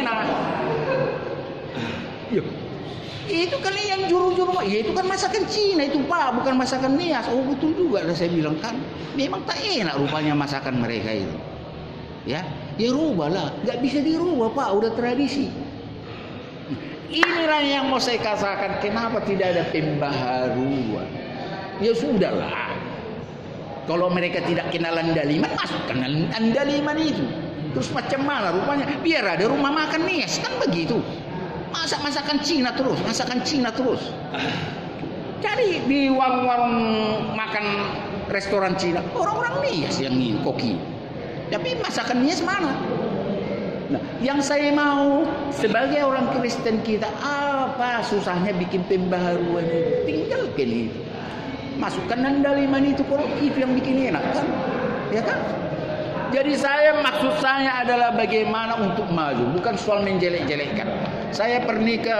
enak. Ya. Itu kali yang juru-juru, ya itu kan masakan Cina itu Pak, bukan masakan Nias. Oh betul juga lah saya bilang kan, memang tak enak rupanya masakan mereka itu. Ya rubahlah, nggak bisa dirubah Pak, udah tradisi. Inilah yang mau saya katakan, kenapa tidak ada pembaharuan? Ya sudahlah, kalau mereka tidak kenal andaliman, masukkan andaliman itu. Terus macam mana rupanya? Biar ada rumah makan Nias, kan begitu. Masakan Cina terus. Jadi di warung-warung makan restoran Cina, orang-orang Nias yang koki. Tapi masakan Nias mana? Nah, yang saya mau sebagai orang Kristen kita, apa susahnya bikin pembaharuan itu? Tinggalkan itu. Masukkan andaliman itu, kalau itu yang bikin enak kan? Ya kan? Jadi maksud saya adalah bagaimana untuk maju, bukan soal menjelek-jelekkan. Saya pergi ke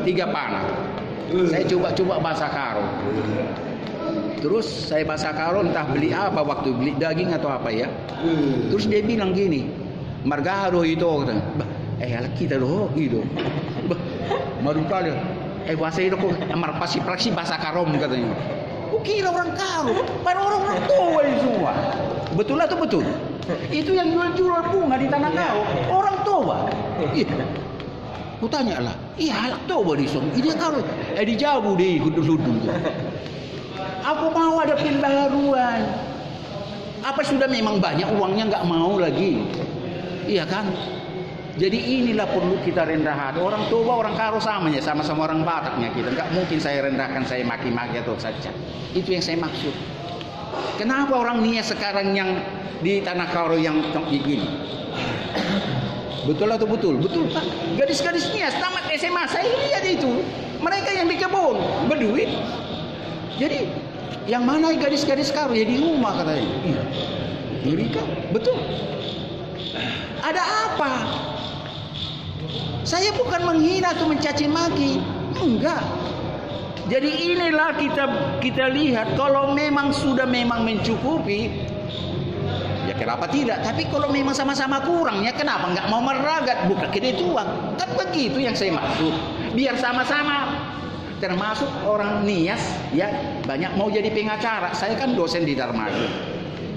Tiga Panah. Saya coba bahasa Karo. Terus saya bahasa Karo, entah beli apa, waktu beli daging atau apa ya. Terus dia bilang gini, margaro itu kata. Kita doh gitu. Baru kali. Bahasa itu kok pasti bahasa Karo katanya. Kira orang Karo, pada orang tua semua. Betul atau betul? Itu yang jual bunga di Tanah Karo, orang tua. Iya. Ku tanya lah, halak tua di sini. Ini Karo, dijauh deh, hudul-hudul. Aku mau ada pembaharuan. Apa sudah memang banyak uangnya nggak mau lagi? Iya kan? Jadi inilah perlu kita rendah hati. Orang tua, orang Karo samanya, sama-sama orang Bataknya kita. Nggak mungkin saya rendahkan, saya maki-maki atau saja. Itu yang saya maksud. Kenapa orang Nias sekarang yang di Tanah Karo yang gini? Betul atau betul? Betul Pak. Gadis-gadis Nias tamat SMA, saya lihat itu. Mereka yang di kebun, berduit. Jadi yang mana gadis-gadis Karo ya di rumah katanya. Iya. Mereka betul. Ada apa? Saya bukan menghina atau mencaci maki, enggak. Jadi inilah kita lihat, kalau memang sudah mencukupi, ya kenapa tidak? Tapi kalau memang sama-sama kurang, ya kenapa nggak mau meragat, buka kedai tuang? Kan begitu yang saya maksud. Biar sama-sama. Termasuk orang Nias, ya banyak mau jadi pengacara. Saya kan dosen di Darmaga.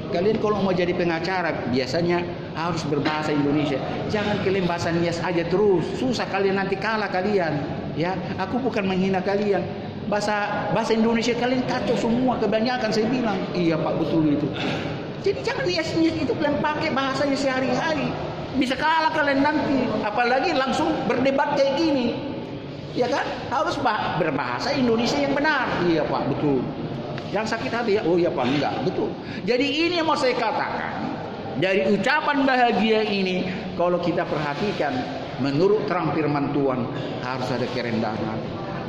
Kalian kalau mau jadi pengacara biasanya harus berbahasa Indonesia. Jangan kalian bahasa Nias aja terus. Susah kalian, nanti kalah kalian. Ya, aku bukan menghina kalian. Bahasa Indonesia kalian kacau semua, kebanyakan saya bilang. Iya Pak, betul itu. Jadi jangan Nias itu kalian pakai bahasanya sehari-hari. Bisa kalah kalian nanti. Apalagi langsung berdebat kayak gini. Ya kan? Harus berbahasa Indonesia yang benar. Iya Pak, betul. Yang sakit hati ya, oh ya Pak, enggak, betul. Jadi ini yang mau saya katakan. Dari ucapan bahagia ini, kalau kita perhatikan, menurut terang firman Tuhan, harus ada kerendahan.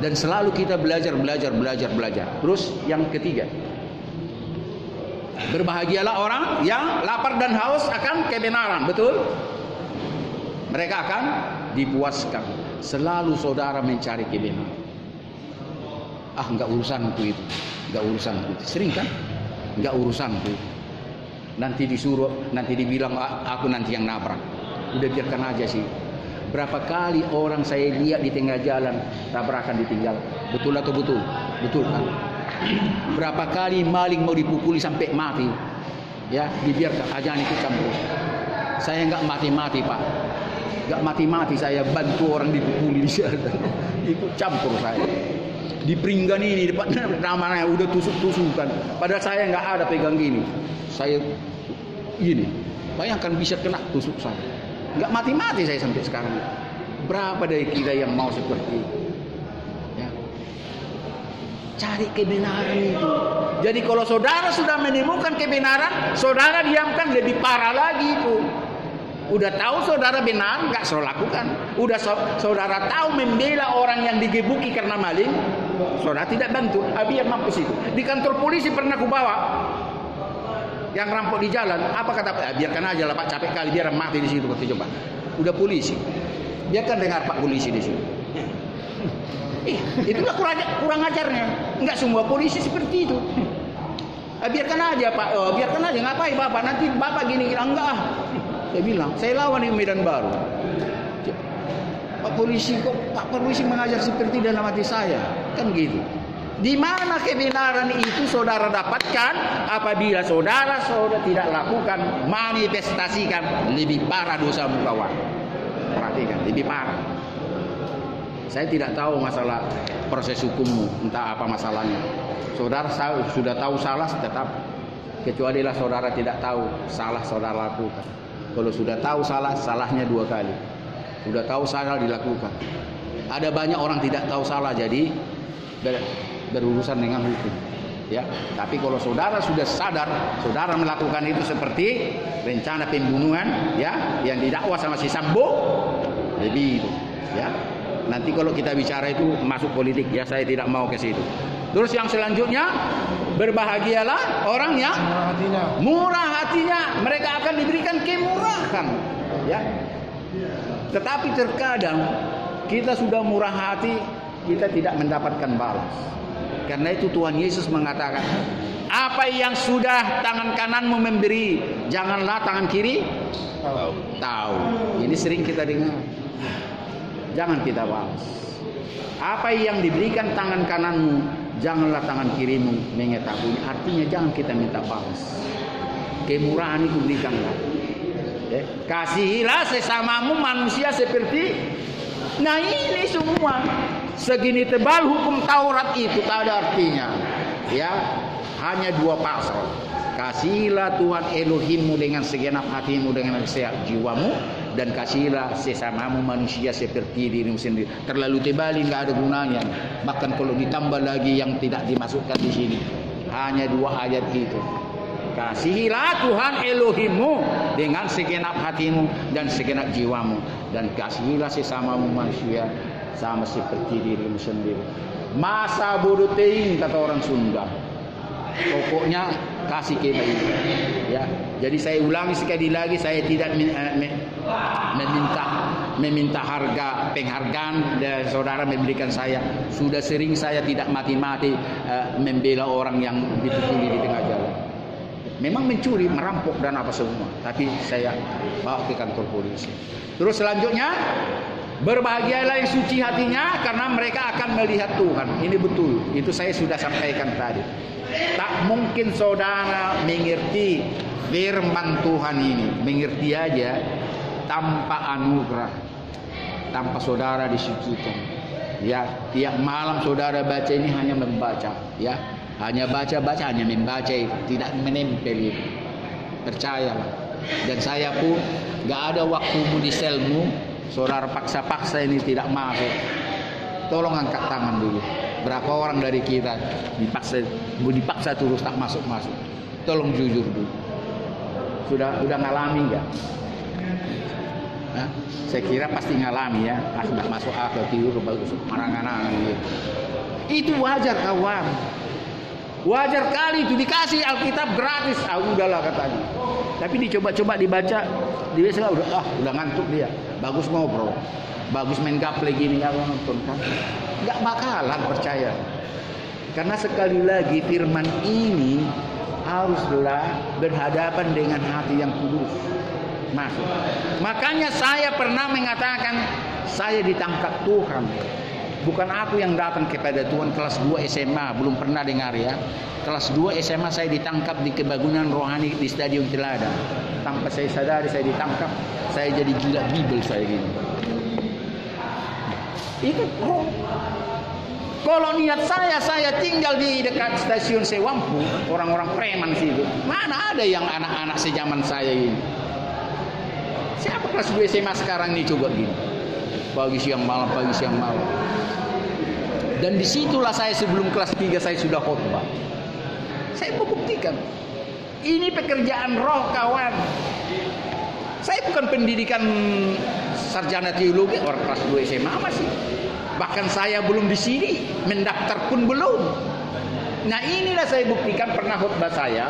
Dan selalu kita belajar. Terus yang ketiga, berbahagialah orang yang lapar dan haus akan kebenaran, betul? Mereka akan dipuaskan. Selalu saudara mencari kebenaran. Enggak urusanku itu. Enggak urusanku. Sering kan? Enggak urusanku. Nanti disuruh, nanti dibilang aku nanti yang nabrak. Udah biarkan aja sih. Berapa kali orang saya lihat di tengah jalan tabrakan ditinggal. Betul atau betul? Betul kan? Berapa kali maling mau dipukuli sampai mati. Ya, dibiarkan aja ikut campur. Saya enggak mati-mati, Pak. Enggak mati-mati, saya bantu orang dipukuli di sana. Ikut campur saya. Di Pringgan ini depan namanya udah tusuk-tusukan. Padahal saya nggak ada pegang gini. Saya gini. Bayangkan bisa kena tusuk saya. Nggak mati-mati saya sampai sekarang. Berapa dari kita yang mau seperti itu? Ya. Cari kebenaran itu. Jadi kalau saudara sudah menemukan kebenaran, saudara diamkan, lebih parah lagi itu. Udah tahu saudara benar, nggak salah lakukan. Udah saudara tahu membela orang yang digebuki karena maling, saudara tidak bantu. Biar mampus itu. Di kantor polisi pernah aku bawa yang rampok di jalan. Apa kata Pak? Biarkan aja lah Pak, capek kali, biar mati di situ. Kata coba. Udah polisi, biarkan dengar Pak polisi di sini. Itulah kurang ajarnya. Nggak semua polisi seperti itu. Biarkan aja Pak. Biarkan aja, ngapain Bapak? Nanti Bapak gini enggak ah. Saya bilang, saya lawan di Medan Baru. polisi, kok Pak Polisi mengajar seperti dalam hati saya, kan gitu. Di mana kebenaran itu saudara dapatkan apabila saudara tidak lakukan, manifestasikan, lebih parah dosamu kawan. Perhatikan, lebih parah. Saya tidak tahu masalah proses hukummu, entah apa masalahnya. Saudara sudah tahu salah tetap, kecualilah saudara tidak tahu salah saudara lakukan. Kalau sudah tahu salah, salahnya 2 kali. Sudah tahu salah dilakukan. Ada banyak orang tidak tahu salah, jadi berurusan dengan hukum, ya. Tapi kalau saudara sudah sadar, saudara melakukan itu seperti rencana pembunuhan, ya, yang didakwa sama si Sambo, lebih itu, ya. Nanti kalau kita bicara itu masuk politik, ya, saya tidak mau ke situ. Terus yang selanjutnya, berbahagialah orang yang murah hatinya, mereka akan diberikan kemurahan, ya. Tetapi terkadang kita sudah murah hati, kita tidak mendapatkan balas. Karena itu Tuhan Yesus mengatakan, apa yang sudah tangan kananmu memberi, janganlah tangan kiri tahu. Ini sering kita dengar. Jangan kita balas. Apa yang diberikan tangan kananmu, janganlah tangan kirimu mengetahui. Artinya jangan kita minta balas. Kemurahan itu berikanlah. Kasihilah sesamamu manusia seperti. Nah ini semua. Segini tebal hukum Taurat itu tak ada artinya, ya, hanya 2 pasal. Kasihilah Tuhan Elohimmu dengan segenap hatimu, dengan segenap jiwamu, dan kasihilah sesamamu manusia seperti dirimu sendiri. Terlalu tebal, nggak ada gunanya. Bahkan kalau ditambah lagi yang tidak dimasukkan di sini, hanya 2 ayat itu. Kasihilah Tuhan Elohimmu dengan segenap hatimu dan segenap jiwamu, dan kasihilah sesamamu manusia sama seperti dirimu sendiri. Masa bodoh teing kata orang Sunda. Pokoknya kasih kita itu, ya. Jadi saya ulangi sekali lagi, saya tidak meminta harga penghargaan dan saudara memberikan saya. Sudah sering saya tidak mati-mati membela orang yang dipukuli di tengah jalan. Memang mencuri, merampok dan apa semua, tapi saya bawa ke kantor polisi. Terus selanjutnya, berbahagialah yang suci hatinya, karena mereka akan melihat Tuhan. Ini betul, itu saya sudah sampaikan tadi. Tak mungkin saudara mengerti firman Tuhan ini, mengerti aja tanpa anugerah, tanpa saudara disucikan. Ya, tiap malam saudara baca ini hanya membaca, ya, hanya baca-baca, hanya membaca itu, tidak menempel itu. Percayalah. Dan saya pun gak ada waktumu di selmu. Saudara paksa-paksa ini tidak masuk. Tolong angkat tangan dulu. Berapa orang dari kita dipaksa terus tak masuk-masuk. Tolong jujur dulu. Sudah ngalami enggak? Nah, saya kira pasti ngalami, ya. Sudah masuk akal tidur bagus marangan-angan gitu. Itu wajar kawan. Wajar kali itu dikasih Alkitab gratis. Udahlah katanya. Tapi dicoba-coba dibaca, dia udah ngantuk dia. Bagus ngobrol, bagus main gaple gini, ya nonton kan? Nggak bakalan percaya. Karena sekali lagi firman ini haruslah berhadapan dengan hati yang kudus. Masuk. Makanya saya pernah mengatakan saya ditangkap Tuhan. Bukan aku yang datang kepada Tuhan. Kelas 2 SMA, belum pernah dengar, ya. Kelas 2 SMA saya ditangkap di kebangunan rohani di Stadion Teladan. Tanpa saya sadari saya ditangkap. Saya jadi gila Bible saya gini. Itu kalau niat saya tinggal di dekat stasiun Sewampu, orang-orang preman situ. Mana ada yang anak-anak sejaman saya ini? Siapa kelas 2 SMA sekarang ini coba gini? Pagi siang malam. Dan disitulah saya sebelum kelas 3 saya sudah khotbah. Saya membuktikan ini pekerjaan roh kawan. Saya bukan pendidikan sarjana teologi, orang kelas 2 SMA masih. Bahkan saya belum di sini, mendaftar pun belum. Nah inilah saya buktikan pernah khotbah saya.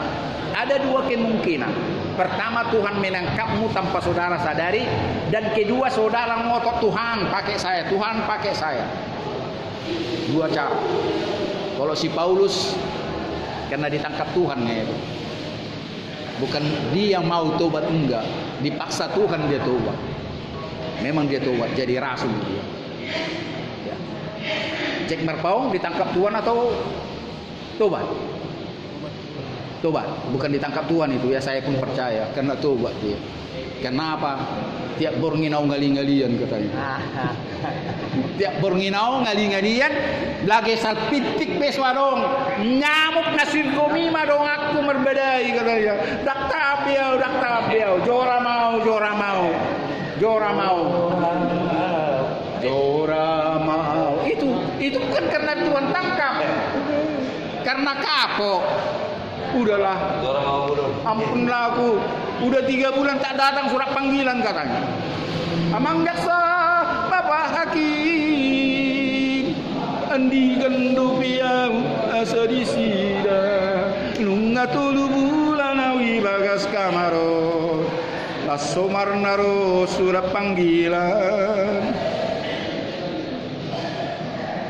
Ada 2 kemungkinan. Pertama, Tuhan menangkapmu tanpa saudara sadari. Dan kedua, saudara ngotot, Tuhan pakai saya, Tuhan pakai saya. 2 cara. Kalau si Paulus karena ditangkap Tuhan, ya, bukan dia mau tobat, enggak, dipaksa Tuhan dia tobat. Memang dia tobat jadi rasul dia. Ya. Cek Marpaung ditangkap Tuhan atau tobat? Tobat, bukan ditangkap Tuhan itu ya, saya pun percaya karena tobat dia. Kenapa? Tiap bornginau ngali-ngalian katanya. Tiap bornginau ngali-ngalian lagi salpitik peswa dong. Nyamuk nasir komima dong aku merbedai katanya. Dak tapiau. Jora mau. Itu kan karena Tuhan tangkap. Karena kapok. Udahlah, ampunlah aku. Udah 3 bulan tak datang surat panggilan katanya. Amang jaksa, Bapak Hakim, andi gendupiau asa disida, nungatulu bulanawi bagas kamaro, lasomar naro surat panggilan.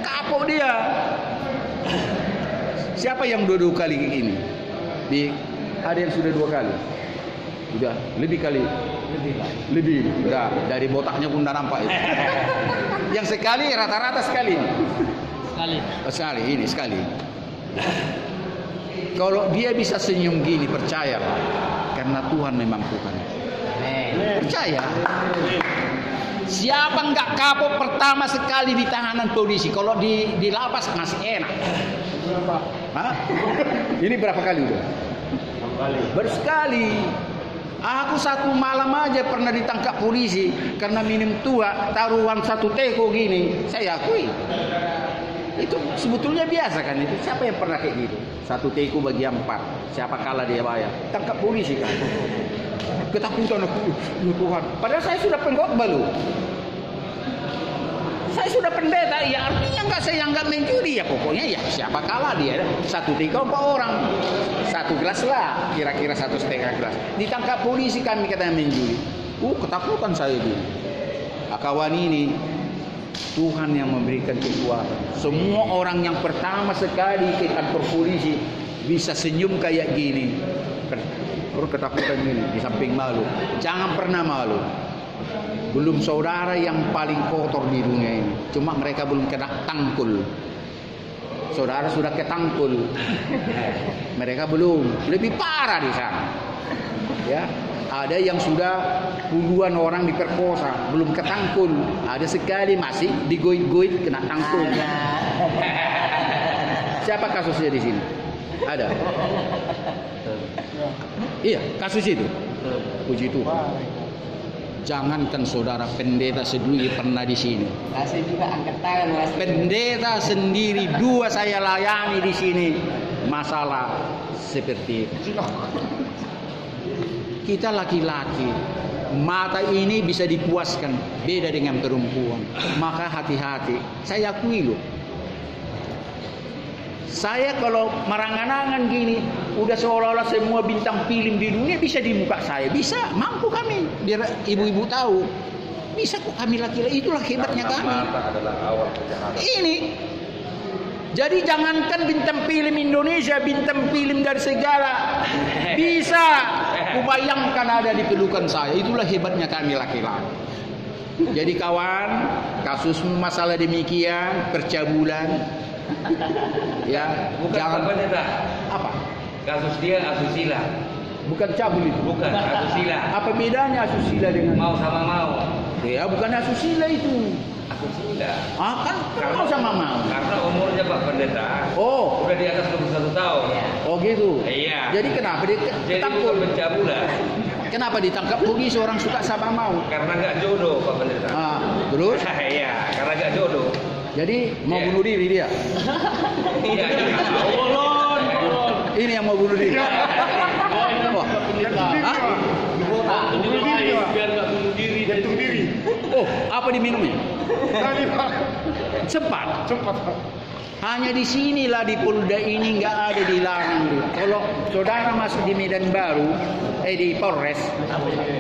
Kapok dia. Siapa yang 2 kali ini? Ada yang sudah 2 kali. Udah lebih kali. Lebih. Udah dari botaknya pun udah nampak itu. Yang sekali rata-rata sekali. Sekali. Kalau dia bisa senyum gini, percaya karena Tuhan memampukan. Percaya. Siapa nggak kapok pertama sekali di tahanan polisi? Kalau di lapas masih enak. Hah? Ini berapa kali udah? 6 kali. Baru sekali. Aku 1 malam aja pernah ditangkap polisi karena minum tua, taruhan 1 teko gini. Saya akui. Itu sebetulnya biasa kan itu. Siapa yang pernah kayak gitu? 1 teko bagi 4. Siapa kalah dia bayar. Tangkap polisi kan. Ketakutan aku, Tuhan. Padahal saya sudah pengkhotbah loh. Saya sudah pendeta, ya artinya saya nggak mencuri ya, pokoknya ya siapa kalah dia 1 teko 4 orang, 1 gelas lah, kira-kira 1,5 gelas. Ditangkap polisi kami katanya mencuri. Ketakutan saya dulu. Kawan ini Tuhan yang memberikan kekuatan. Semua orang yang pertama sekali ke kantor polisi bisa senyum kayak gini. Ketakutan gini di samping malu. Jangan pernah malu. Belum saudara yang paling kotor di dunia ini. Cuma mereka belum kena tangkul. Saudara sudah ketangkul. Mereka belum. Lebih parah di sana. Ya, ada yang sudah puluhan orang diperkosa, belum ketangkul. Ada sekali masih digoit-goit kena tangkul. Siapa kasusnya di sini? Ada. Iya, kasus itu. Puji Tuhan. Jangankan saudara pendeta sendiri pernah di sini. Saya juga angkat tangan Mas. Pendeta sendiri 2 saya layani di sini. Masalah seperti itu. Kita laki-laki, mata ini bisa dipuaskan, beda dengan perempuan. Maka hati-hati. Saya akui loh. Saya kalau merangan-angan gini, udah seolah-olah semua bintang film di dunia bisa di muka saya. Bisa, mampu kami. Biar ibu-ibu tahu. Bisa kok kami laki-laki, itulah hebatnya kami. Mata adalah awal kejahatan. Ini. Jadi jangankan bintang film Indonesia, bintang film dari segala. Bisa. Kubayangkan ada di pelukan saya. Itulah hebatnya kami laki-laki. Jadi kawan, kasus masalah demikian, percabulan. Ya, Bukan jangan apa? Kasus dia asusila. Bukan cabul itu. Bukan asusila. Apa bedanya asusila dengan Mau sama mau. Ya, bukan asusila itu. Asusila. Kan mau sama mau. Karena umurnya Pak Pendeta. Oh, Udah di atas 21 tahun. oh gitu. Iya. Jadi kenapa dia Jadi ketangkul? bukan pencabulan. Kenapa ditangkap polisi orang suka sama mau? Karena nggak jodoh Pak Pendeta. Terus? Iya, karena nggak jodoh. Jadi mau bunuh diri dia. Iya. Ini yang mau bunuh diri. Wah. Bunuh diri biar nggak bunuh diri, gantung diri. Oh, apa diminumnya? Tadi Pak. Cepat. Cepat Pak. Hanya di sinilah di Polda ini nggak ada dilarang. Kalau saudara masuk di Medan Baru, di Polres,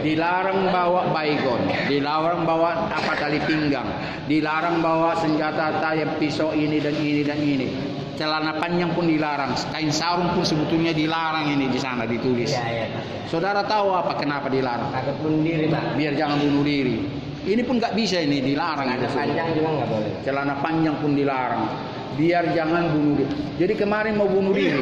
dilarang bawa baygon, dilarang bawa tali pinggang, dilarang bawa senjata tajam, pisau ini dan ini dan ini. Celana panjang pun dilarang, kain sarung pun sebetulnya dilarang ini di sana ditulis. Iya. Saudara tahu apa kenapa dilarang? Takut bunuh diri Pak. Biar jangan bunuh diri. Ini pun nggak bisa, ini dilarang. Celana panjang juga nggak boleh. Celana panjang pun dilarang. Biar jangan bunuh diri. Jadi kemarin mau bunuh diri.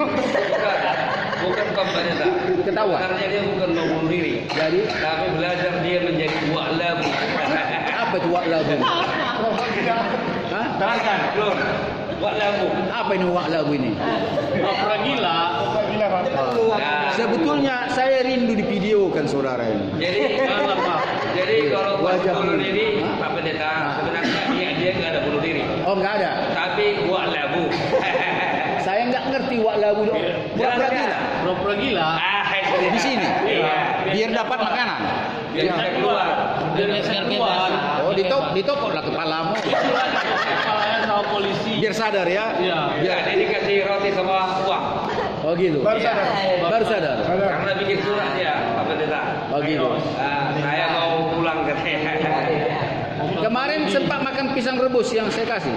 Bukan Pak Pendeta. Ketahuan. Sebenarnya dia bukan mau bunuh diri. Jadi Tapi belajar dia menjadi wa'lamu. apa itu wa'labu? Hah? Belum. Wa'lamu. Apa ini wa'labu ini? Pura gila. Nah, Sebetulnya saya rindu divideokan saudara ini. jadi kalau Pak Wajah. bunuh diri, Pak Pendeta, sebenarnya dia nggak ada bunuh diri. Oh nggak ada. Tapi wa'lamu. Saya nggak ngerti wa'labu. Pura-pura gila. Pura gila. Di sini. Iya. Biar dapat makanan. Biar bisa keluar. Dia biar keluar. Oh di toko lah kepalamu. Kepalanya sama polisi. Biar sadar ya. Iya. Ya, dia dikasih roti sama uang. Oh gitu. Baru sadar. Baru sadar. Karena bikin surat dia, Pak Pendeta. Oh gitu. Saya mau pulang katanya. Kemarin sempat makan pisang rebus yang saya kasih.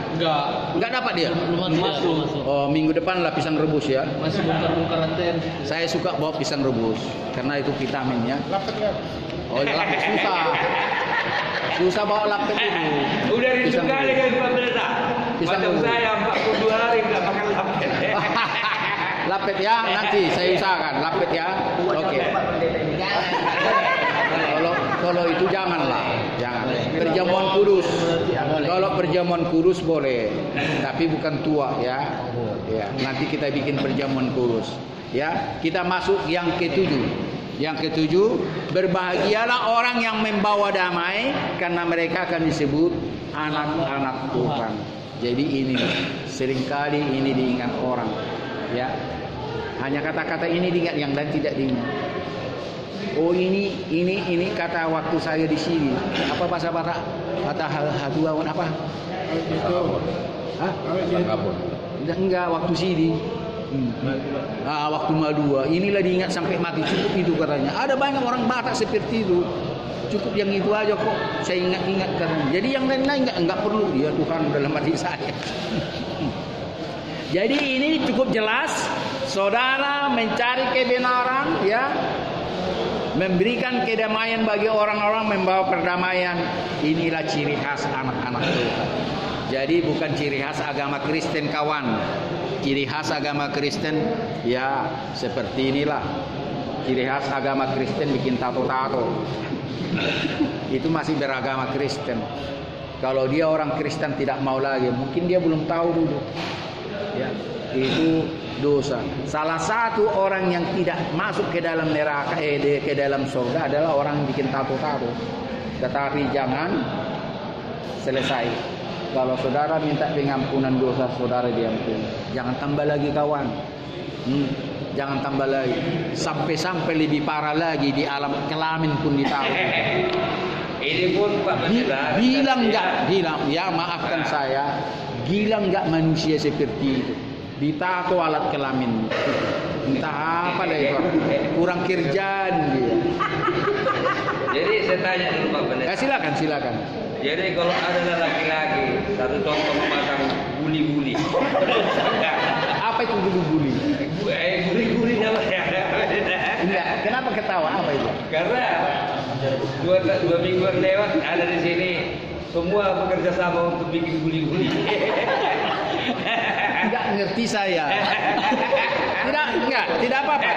Nggak dapat dia. Belum masuk. Oh minggu depan lah pisang rebus ya. Masih bongkar-bongkar rantai. Saya suka bawa pisang rebus karena itu vitamin ya. Oh lapet susah. Susah bawa lapet itu. Udah rindu Pisang kali rebus. kan Pak Pendeta. Pisang Macam rebus. saya 42 hari nggak makan lapet. Lapet ya, nanti saya usahakan lapet ya. Oke. Kalau itu janganlah, jangan. Perjamuan kudus. Kalau perjamuan kudus boleh, tapi bukan tua ya. Ya, nanti kita bikin perjamuan kudus. Ya, kita masuk yang ketujuh. Yang ketujuh, berbahagialah orang yang membawa damai karena mereka akan disebut anak-anak Tuhan. Jadi ini seringkali ini diingat orang, ya. Hanya kata-kata ini diingat, yang lain tidak diingat. Oh ini kata waktu saya di sini. Apa bahasa Batak? Kata haduawan apa? Hah? Enggak, waktu sini. Waktu madua. Inilah diingat sampai mati, cukup itu katanya. Ada banyak orang Batak seperti itu. Cukup yang itu aja kok saya ingat-ingat katanya. Jadi yang lain-lain enggak perlu. Ya Tuhan dalam hati saya. Jadi ini cukup jelas, saudara mencari kebenaran, ya, memberikan kedamaian bagi orang-orang, membawa perdamaian. Inilah ciri khas anak-anak Tuhan. Jadi bukan ciri khas agama Kristen kawan. Ciri khas agama Kristen, ya seperti inilah. Ciri khas agama Kristen bikin tato-tato. Itu masih beragama Kristen. Kalau dia orang Kristen tidak mau lagi, mungkin dia belum tahu dulu. Ya, itu dosa. Salah satu orang yang tidak masuk ke dalam neraka, ke dalam surga adalah orang yang bikin tato-tato. Tetapi jangan selesai. Kalau saudara minta pengampunan dosa, saudara diampuni. Jangan tambah lagi kawan. Jangan tambah lagi. Sampai lebih parah lagi di alam kelamin pun ditaruh. Ini pun Pak Pendeta. Bilang ya maafkan saya. Gila enggak manusia seperti itu? Ditato alat kelamin. Entah apa lah itu. Kurang kerjaan dia. Jadi saya tanya dulu Pak Pendeta. Silakan. Jadi kalau ada laki-laki satu contoh memasang guli-guli. Apa itu guli-guli? Guli-guli namanya. Enggak. Kenapa ketawa? Apa itu? Karena dua minggu yang lewat ada di sini semua bekerja sama untuk bikin guli-guli. Enggak ngerti saya. Tidak apa-apa.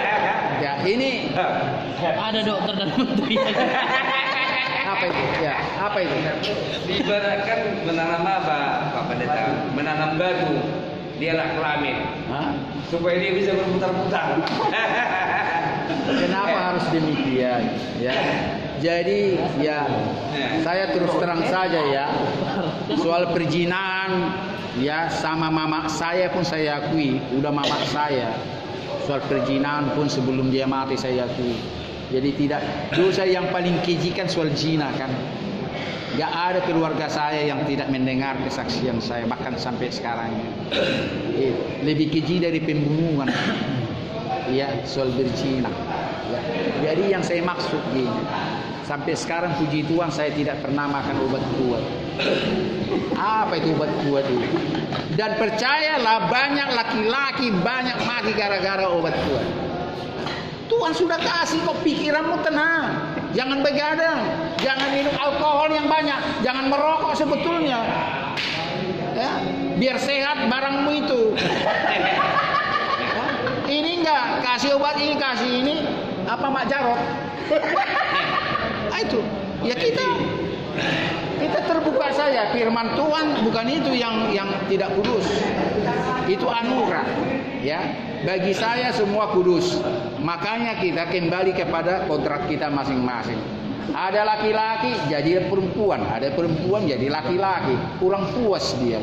Ya, ini Ada dokter dan menteri. apa itu? Ya, apa itu? Diibaratkan menanam apa, Pak Pendeta? Menanam batu di anak kelamin. Hah? Supaya dia bisa berputar-putar. Kenapa harus demikian? Ya. Jadi ya saya terus terang saja ya, soal perjinahan ya sama mama saya pun saya akui, udah mama saya. Soal perjinahan pun sebelum dia mati saya akui. Jadi tidak, dosa yang paling keji kan soal zina kan. Gak ada keluarga saya yang tidak mendengar kesaksian saya, bahkan sampai sekarang. Lebih keji dari pembunuhan. Ya, soal berzina. Ya. Jadi yang saya maksud gini, sampai sekarang puji Tuhan saya tidak pernah makan obat kuat. Apa itu obat kuat itu? Dan percayalah banyak laki-laki banyak mati gara-gara obat kuat. Tuhan sudah kasih kok pikiranmu tenang. Jangan begadang, jangan minum alkohol yang banyak, jangan merokok sebetulnya. Ya, biar sehat barangmu itu. Ini enggak kasih obat ini, kasih ini apa Mak Jarot. Itu ya kita terbuka saja. Firman Tuhan bukan itu yang tidak kudus, itu anugerah. Ya, bagi saya semua kudus. Makanya kita kembali kepada kodrat kita masing-masing. Ada laki-laki jadi perempuan, ada perempuan jadi laki-laki. Kurang puas dia.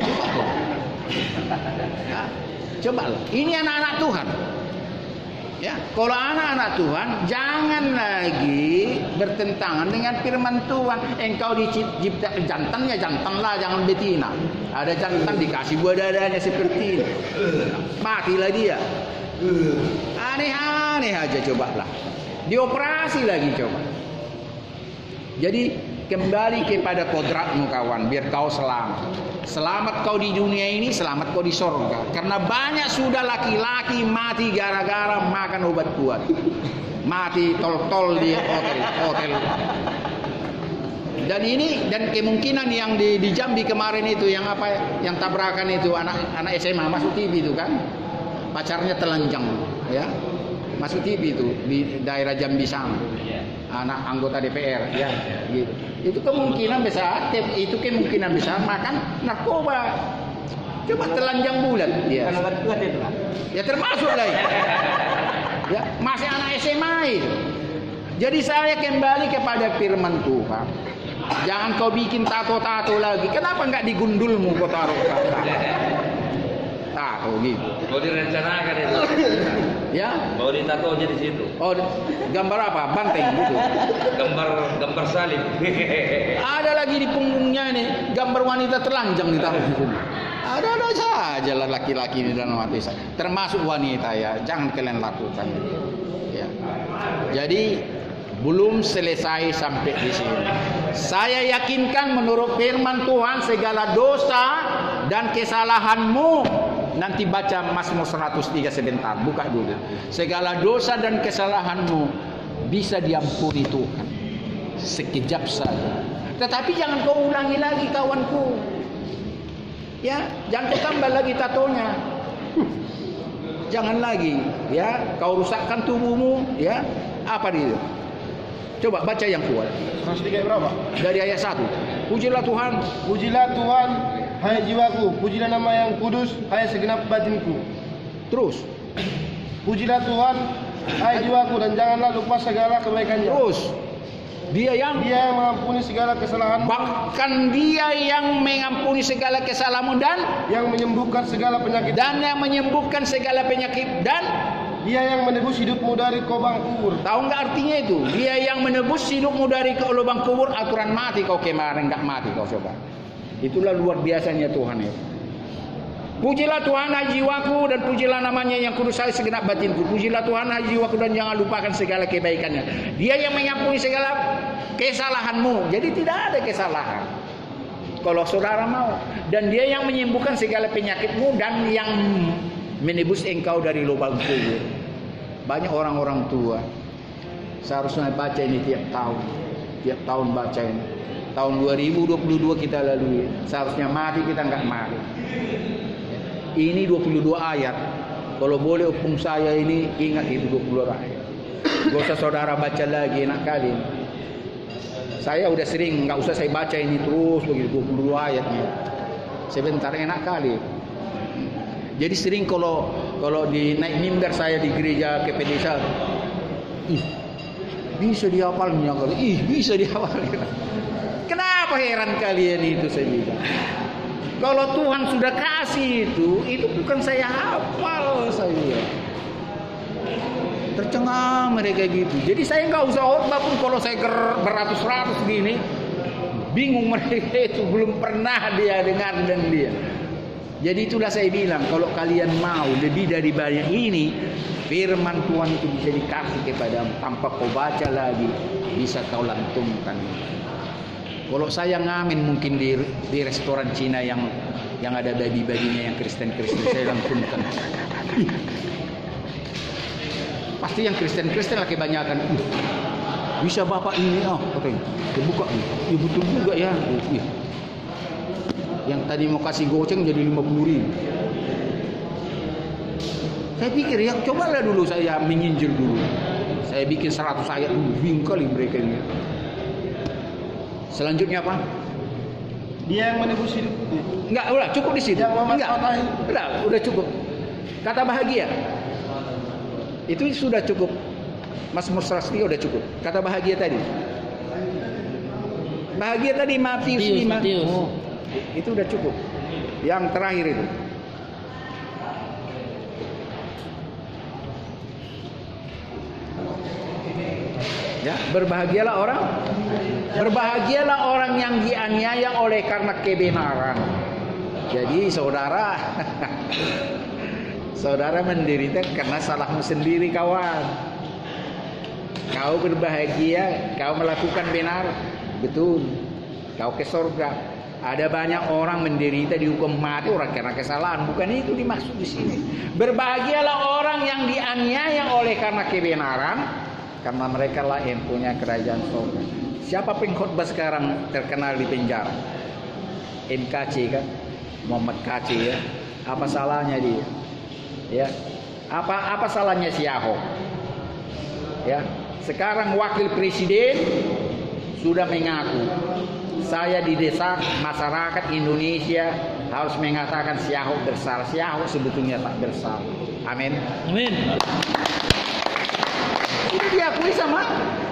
Coba lah. Ini anak-anak Tuhan. Ya, kalau anak-anak Tuhan jangan lagi bertentangan dengan firman Tuhan. Engkau diciptakan jantan ya jantanlah, jangan betina. Ada jantan dikasih buah dadanya seperti ini. Matilah dia. Aneh-aneh aja, cobalah. Dioperasi lagi coba. Jadi kembali kepada kodratmu kawan, biar kau selamat. Selamat kau di dunia ini, selamat kau di sorga. Karena banyak sudah laki-laki mati gara-gara makan obat kuat. Mati tol-tol di hotel. Dan kemungkinan yang di Jambi kemarin itu yang apa? Yang tabrakan itu anak SMA masuk TV itu kan? Pacarnya telanjang, ya. Masuk TV itu di daerah Jambi sana. Anak anggota DPR, ya, gitu. Itu kemungkinan besar, makan narkoba. Coba telanjang bulat, ya. Ya termasuk lah. Ya, masih anak SMA itu. Jadi saya kembali kepada firman Tuhan. Jangan kau bikin tato-tato lagi. Kenapa enggak digundulmu kau taruh tato gitu? Mau direncanakan itu. Ya? Mau ditato aja di situ. Oh, gambar apa? Banteng gitu. Gambar salib. Ada lagi di punggungnya ini gambar wanita telanjang ditaruh di sini. Ada saja lah laki-laki di dalam hati saya. Termasuk wanita ya. Jangan kalian lakukan. Ya. Jadi belum selesai sampai di sini. Saya yakinkan menurut firman Tuhan segala dosa dan kesalahanmu. Nanti baca Mazmur 103 sebentar, buka dulu. Segala dosa dan kesalahanmu bisa diampuni Tuhan sekejap saja. Tetapi jangan kau ulangi lagi kawanku. Ya, jangan kau tambah lagi tatonya. Jangan lagi, ya, kau rusakkan tubuhmu, ya. Apa dia? Coba baca yang kuat. 103 berapa? Dari ayat 1. Pujilah Tuhan. Pujilah Tuhan, hai jiwaku. Pujilah nama yang kudus, hai segenap batinku. Terus. Pujilah Tuhan, hai jiwaku, dan janganlah lupa segala kebaikannya. Terus. Dia yang mengampuni segala kesalahanmu. Bahkan dia yang mengampuni segala kesalahanmu dan yang menyembuhkan segala penyakit. Dan dia yang menebus hidupmu dari lubang kubur. Tahu nggak artinya itu? Dia yang menebus hidupmu dari lubang kubur. Aturan mati kau kemarin nggak mati kau coba. Itulah luar biasanya Tuhan itu. Pujilah Tuhan hai jiwaku, dan pujilah namanya yang kudus hai segenap batinku. Pujilah Tuhan hai jiwaku, dan jangan lupakan segala kebaikannya. Dia yang mengampuni segala kesalahanmu. Jadi tidak ada kesalahan kalau saudara mau. Dan dia yang menyembuhkan segala penyakitmu, dan yang menebus engkau dari lubang kubur. Banyak orang-orang tua seharusnya baca ini tiap tahun baca ini. Tahun 2022 kita lalui, seharusnya mati kita enggak mati. Ini 22 ayat. Kalau boleh opung saya ini ingat itu 22 ayat. Gak usah saudara baca lagi, enak kali. Saya udah sering, enggak usah saya baca ini terus begitu 22 ayatnya. Sebentar, enak kali. Jadi sering kalau di naik mimbar saya di gereja KPD saya, bisa dihafalnya kali, bisa dihafalnya. Kenapa heran kalian itu saya bilang? Kalau Tuhan sudah kasih itu bukan saya hafal saya. Tercengang mereka gitu. Jadi saya nggak usah khotbah pun kalau saya beratus-ratus gini, bingung mereka itu belum pernah dia dengar dan dia. Jadi itulah saya bilang, kalau kalian mau lebih dari banyak ini, firman Tuhan itu bisa dikasih kepadamu tanpa kau baca lagi, bisa kau lantunkan. Kalau saya ngamen mungkin di restoran Cina yang ada babi-babinya yang Kristen saya lantunkan. Pasti yang Kristen lah kebanyakan. bisa bapak ini, katanya, kebuka nih. Ya betul juga ya. Iya. Yang tadi mau kasih goceng jadi 50.000. Saya pikir ya cobalah dulu saya menginjil dulu. Saya bikin 100 ayat dulu, bingung kali mereka ini. Selanjutnya apa? Dia yang menebus hidup. Enggak, udah cukup di situ. Enggak, udah cukup. Kata bahagia. Itu sudah cukup. Mazmur 103 udah cukup. Kata bahagia tadi. Bahagia tadi Matius 5. Oh, itu udah cukup. Yang terakhir itu. Ya, berbahagialah orang yang dianiaya oleh karena kebenaran. Jadi saudara menderita karena salahmu sendiri kawan. Kau berbahagia, kau melakukan benar, betul. Kau ke surga. Ada banyak orang menderita dihukum mati orang karena kesalahan, bukan itu dimaksud di sini. Berbahagialah orang yang dianiaya oleh karena kebenaran, karena mereka lah yang punya kerajaan surga. Siapa pengkhotbah sekarang terkenal di penjara? MKC kan, Muhammad KC ya. Apa salahnya dia? Ya, apa salahnya si Ahok? Ya, sekarang wakil presiden sudah mengaku, saya didesak masyarakat Indonesia harus mengatakan si Ahok bersalah. Si Ahok sebetulnya tak bersalah. Amin. Amin. Ini diakui sama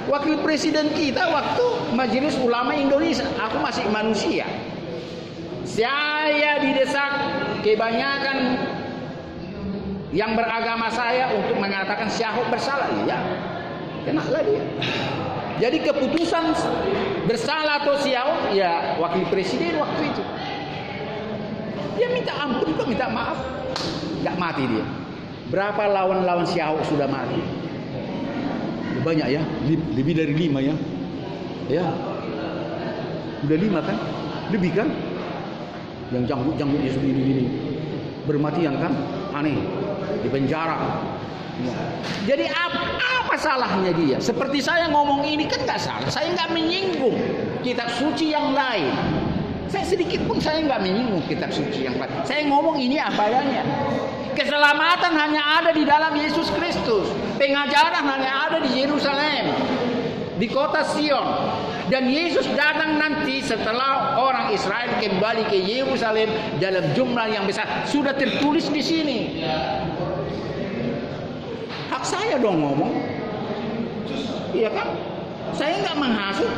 wakil presiden kita waktu Majelis Ulama Indonesia. Aku masih manusia. Saya didesak kebanyakan yang beragama saya untuk mengatakan si Ahok bersalah. Iya, kenalah dia. Jadi keputusan bersalah atau si Ahok, ya wakil presiden waktu itu. Dia minta ampun, kok minta maaf. Gak mati dia. Berapa lawan-lawan si Ahok sudah mati? Banyak ya, lebih dari 5 ya. Ya, udah 5 kan? Lebih kan? Yang janggut-janggutnya segini-gini bermatian kan? Aneh, di penjara. Jadi apa salahnya dia? Seperti saya ngomong ini kan nggak salah. Saya nggak menyinggung kitab suci yang lain. Saya sedikit pun saya nggak menyinggung kitab suci yang lain. Saya ngomong ini apa adanya. Keselamatan hanya ada di dalam Yesus Kristus. Pengajaran hanya ada di Yerusalem, di kota Sion. Dan Yesus datang nanti setelah orang Israel kembali ke Yerusalem dalam jumlah yang besar. Sudah tertulis di sini. Hak saya dong ngomong. Iya kan? Saya nggak menghasut.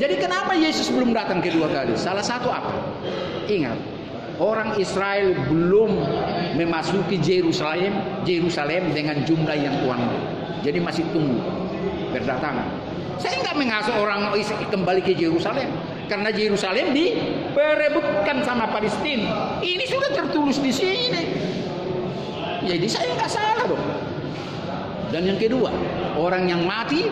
Jadi kenapa Yesus belum datang kedua kali? Salah satu apa? Ingat, orang Israel belum memasuki Yerusalem dengan jumlah yang Tuhan mau. Jadi masih tunggu berdatangan. Saya nggak menghasut orang Israel kembali ke Yerusalem karena Yerusalem diperebutkan sama Palestina. Ini sudah tertulis di sini. Jadi saya nggak salah dong. Dan yang kedua, orang yang mati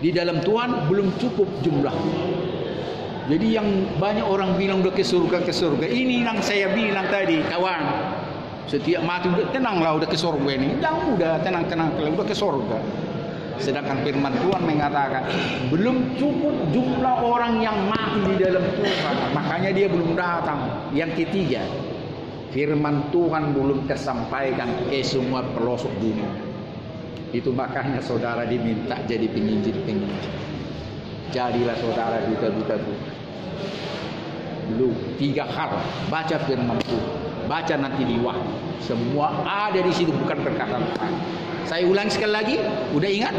di dalam Tuhan belum cukup jumlah. Jadi yang banyak orang bilang udah ke surga. Ini yang saya bilang tadi, kawan. Setiap mati udah tenanglah, udah ke surga ini. Jangan udah tenang, udah ke surga. Sedangkan firman Tuhan mengatakan belum cukup jumlah orang yang mati di dalam Tuhan. Makanya dia belum datang. Yang ketiga, firman Tuhan belum tersampaikan ke semua pelosok dunia. Itu makanya saudara diminta jadi penginjil. Jadilah saudara duta-duta Tuhan. Dulu 3 hal, baca firman Tuhan, baca nanti di wahyu. Semua ada di situ, bukan perkataan saya. Saya ulang sekali lagi, udah ingat?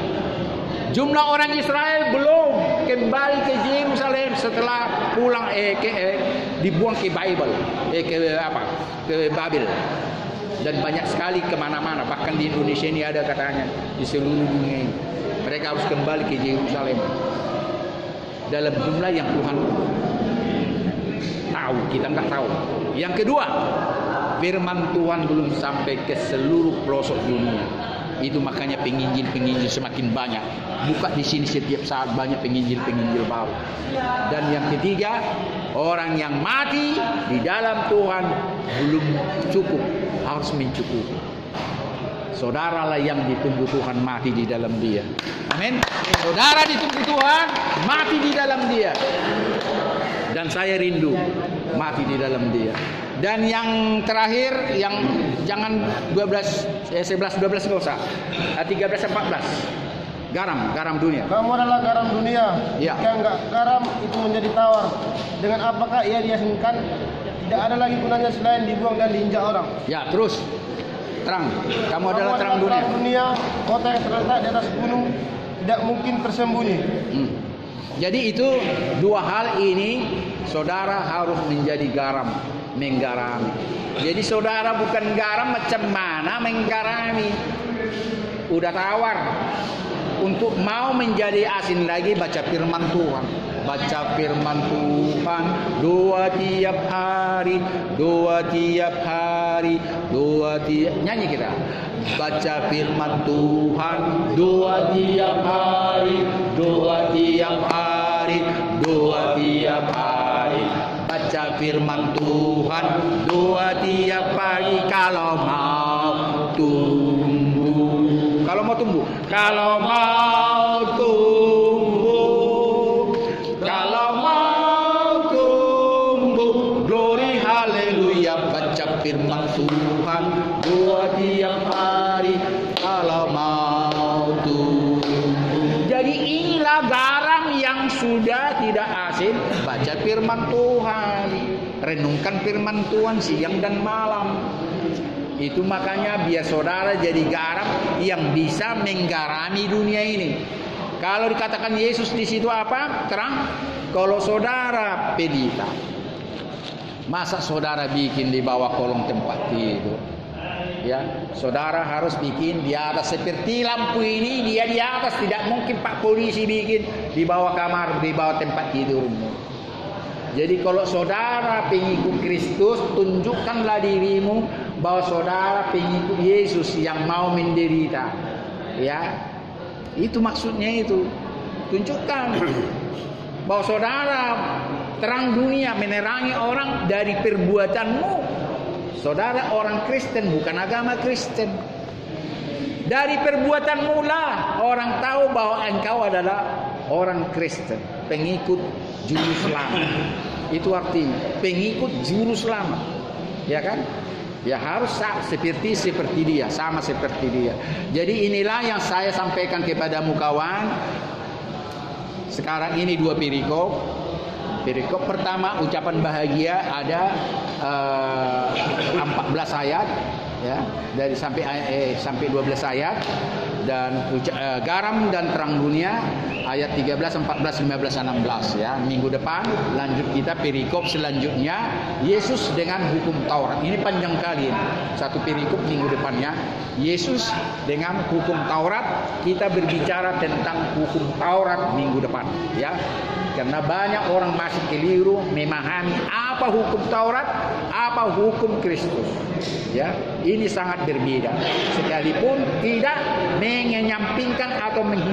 Jumlah orang Israel belum kembali ke Yerusalem setelah pulang dibuang ke Babel. Dan banyak sekali kemana-mana, bahkan di Indonesia ini ada katanya di seluruh dunia ini. Mereka harus kembali ke Yerusalem dalam jumlah yang Tuhan tahu, kita nggak tahu. Yang kedua, firman Tuhan belum sampai ke seluruh pelosok dunia. Itu makanya penginjil semakin banyak. Buka di sini setiap saat banyak penginjil baru. Dan yang ketiga, orang yang mati di dalam Tuhan belum cukup, harus mencukupi. saudaralah yang ditunggu Tuhan mati di dalam dia. Amin. Saudara ditunggu Tuhan mati di dalam dia. Dan saya rindu mati di dalam dia. Dan yang terakhir, yang jangan 11, 12 nggak usah. 13, 14. Garam dunia. Kamu adalah garam dunia. Ya. Jika enggak garam itu menjadi tawar. Dengan apakah ia diasinkan? Tidak ada lagi gunanya selain dibuang dan diinjak orang. Ya, terus terang. Kamu adalah terang dunia. Kota yang terletak di atas gunung tidak mungkin tersembunyi. Jadi itu dua hal ini saudara harus menjadi garam, menggarami. Jadi saudara bukan garam, macam mana menggarami? Udah tawar. Untuk mau menjadi asin lagi, baca firman Tuhan. Baca firman Tuhan doa tiap hari, nyanyi kita. Baca firman Tuhan doa tiap hari, baca firman Tuhan doa tiap pagi. Kalau mau tumbuh, glory haleluya. Baca firman Tuhan doa tiap hari, kalau mau tumbuh. Jadi inilah garam yang sudah tidak asin. Baca firman Tuhan, renungkan firman Tuhan siang dan malam. Itu makanya biar saudara jadi garam yang bisa menggarami dunia ini. Kalau dikatakan Yesus di situ apa? Terang. Kalau saudara pelita, masa saudara bikin di bawah kolong tempat tidur? Ya, saudara harus bikin di atas. Seperti lampu ini, dia di atas. Tidak mungkin Pak Polisi bikin di bawah kamar, di bawah tempat tidurmu. Jadi kalau saudara pengikut Kristus, tunjukkanlah dirimu bahwa saudara pengikut Yesus yang mau menderita. Ya, itu maksudnya itu. Tunjukkan bahwa saudara terang dunia, menerangi orang dari perbuatanmu. Saudara orang Kristen, bukan agama Kristen. Dari perbuatanmu lah orang tahu bahwa engkau adalah orang Kristen, pengikut juru selamat. Itu artinya pengikut juru selamat, ya kan? Ya harus seperti dia, sama seperti dia. Jadi inilah yang saya sampaikan kepadamu kawan. Sekarang ini dua perikop. Perikop pertama ucapan bahagia ada 14 ayat, ya, dari sampai 12 ayat, dan garam dan terang dunia ayat 13, 14, 15, 16 ya. Minggu depan lanjut kita perikop selanjutnya Yesus dengan hukum Taurat. Ini panjang kali ini. Satu perikop minggu depannya Yesus dengan hukum Taurat. Kita berbicara tentang hukum Taurat minggu depan ya. Karena banyak orang masih keliru memahami apa hukum Taurat, apa hukum Kristus. Ya, ini sangat berbeda. Sekalipun tidak menyampingkan atau menghilangkan